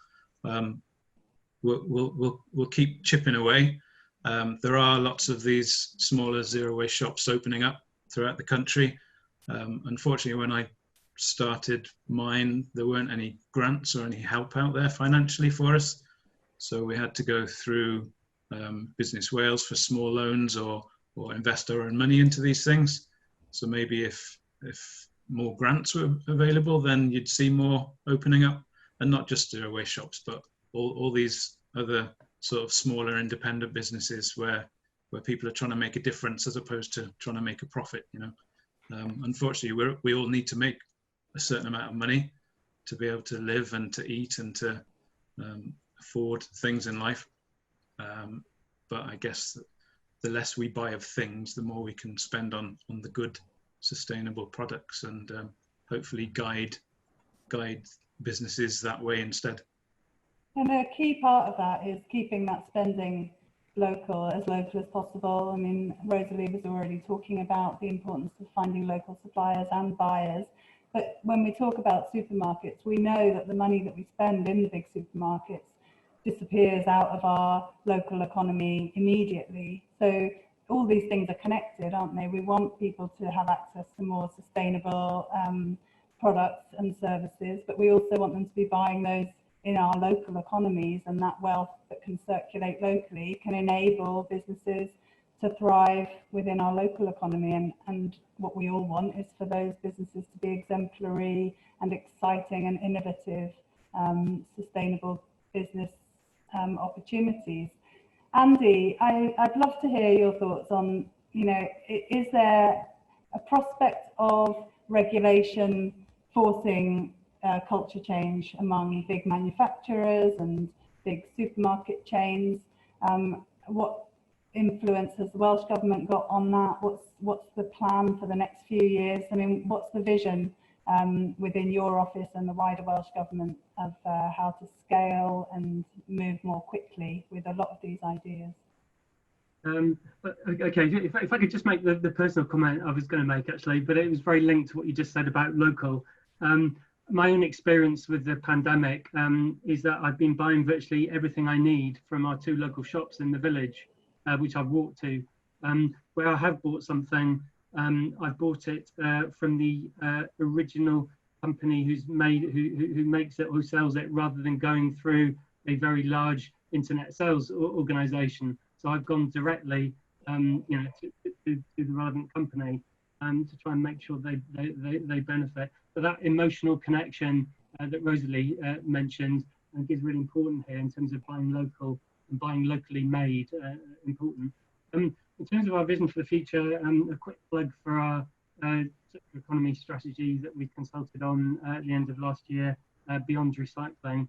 we'll keep chipping away. There are lots of these smaller zero waste shops opening up throughout the country. Unfortunately, when I started mine, there weren't any grants or any help out there financially for us, so we had to go through Business Wales for small loans or invest our own money into these things. So maybe if more grants were available, then you'd see more opening up, and not just zero waste shops, but all these other sort of smaller independent businesses where people are trying to make a difference as opposed to trying to make a profit. Unfortunately, we all need to make a certain amount of money to be able to live and to eat and to afford things in life. But I guess the less we buy of things, the more we can spend on the good, sustainable products, and hopefully guide businesses that way instead. And a key part of that is keeping that spending local as possible. I mean, Rosalie was already talking about the importance of finding local suppliers and buyers. But when we talk about supermarkets, we know that the money that we spend in the big supermarkets disappears out of our local economy immediately. So all these things are connected, aren't they? We want people to have access to more sustainable products and services, but we also want them to be buying those in our local economies, and that wealth that can circulate locally can enable businesses to thrive within our local economy. And what we all want is for those businesses to be exemplary and exciting and innovative, sustainable business opportunities. Andy, I'd love to hear your thoughts on, is there a prospect of regulation forcing culture change among big manufacturers and big supermarket chains? What influence has the Welsh Government got on that? What's the plan for the next few years? I mean, what's the vision within your office and the wider Welsh Government of how to scale and move more quickly with a lot of these ideas? Okay, if I could just make the personal comment I was going to make, actually, but it was very linked to what you just said about local. My own experience with the pandemic is that I've been buying virtually everything I need from our 2 local shops in the village, which I've walked to. Where I have bought something, I've bought it from the original company who makes it or sells it, rather than going through a very large internet sales organization. So I've gone directly to the relevant company to try and make sure they benefit. But that emotional connection that Rosalie mentioned, I think, is really important here in terms of buying local and buying locally made. Important. In terms of our vision for the future, a quick plug for our circular economy strategy that we consulted on at the end of last year, Beyond Recycling.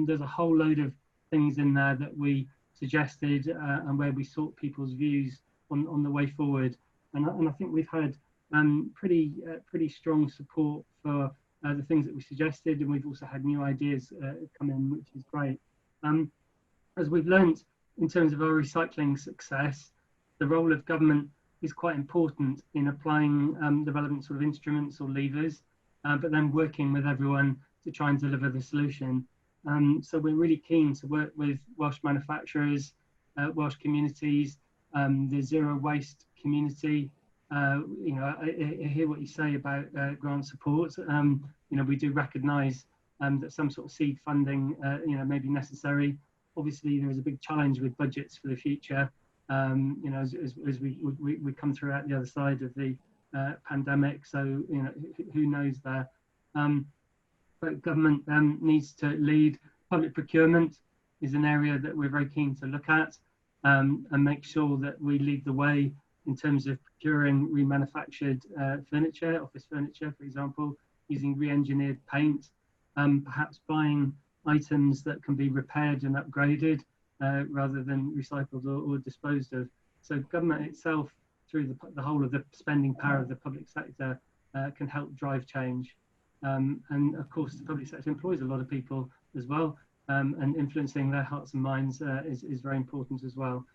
There's a whole load of things in there that we suggested and where we sought people's views on the way forward. And I think we've had pretty strong support for the things that we suggested, and we've also had new ideas come in, which is great. As we've learned in terms of our recycling success, the role of government is quite important in applying the relevant sort of instruments or levers, but then working with everyone to try and deliver the solution. So we're really keen to work with Welsh manufacturers, Welsh communities, the zero waste community. I hear what you say about grant support. We do recognise that some sort of seed funding, may be necessary. Obviously, there is a big challenge with budgets for the future. As we come through out the other side of the pandemic. So, who knows there. But government needs to lead. Public procurement is an area that we're very keen to look at and make sure that we lead the way in terms of procuring remanufactured furniture, office furniture, for example, using re-engineered paint, perhaps buying items that can be repaired and upgraded rather than recycled or disposed of. So government itself, through the whole of the spending power of the public sector, can help drive change. And of course, the public sector employs a lot of people as well, and influencing their hearts and minds is very important as well.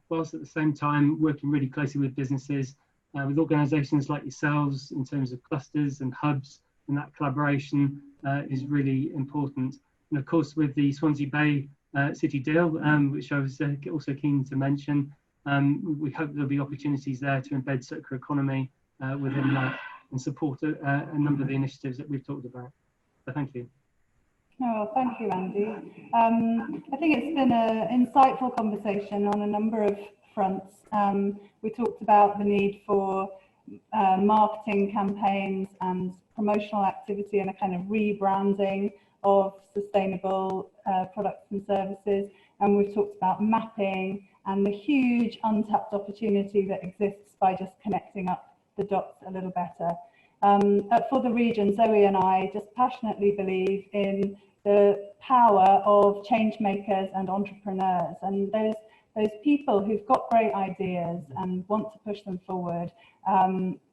Whilst at the same time working really closely with businesses, with organisations like yourselves in terms of clusters and hubs, and that collaboration is really important. And of course, with the Swansea Bay City deal, which I was also keen to mention, we hope there'll be opportunities there to embed circular economy within that and support a number of the initiatives that we've talked about. So thank you. Oh, thank you, Andy. I think it's been an insightful conversation on a number of fronts. We talked about the need for marketing campaigns and promotional activity and a kind of rebranding of sustainable products and services. And we've talked about mapping and the huge untapped opportunity that exists by just connecting up the dots a little better. For the region, Zoe and I just passionately believe in the power of change makers and entrepreneurs, and those people who've got great ideas and want to push them forward.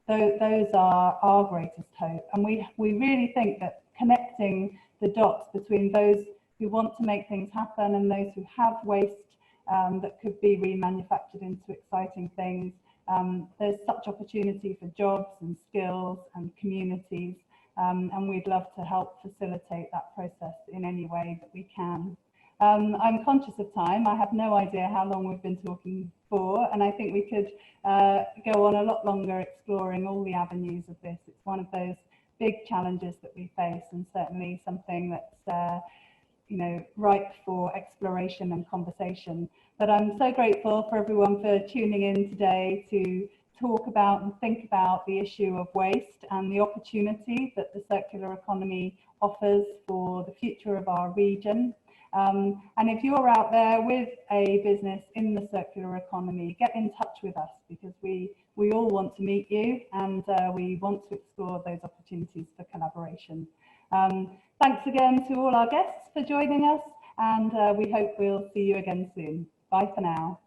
Those are our greatest hope, and we really think that connecting the dots between those who want to make things happen and those who have waste that could be remanufactured into exciting things. There's such opportunity for jobs and skills and communities, and we'd love to help facilitate that process in any way that we can. I'm conscious of time. I have no idea how long we've been talking for, and I think we could go on a lot longer exploring all the avenues of this. It's one of those big challenges that we face, and certainly something that's you know, ripe for exploration and conversation. But I'm so grateful for everyone for tuning in today to talk about and think about the issue of waste and the opportunity that the circular economy offers for the future of our region. And if you're out there with a business in the circular economy, get in touch with us, because we all want to meet you, and we want to explore those opportunities for collaboration. Thanks again to all our guests for joining us, and we hope we'll see you again soon. Bye for now.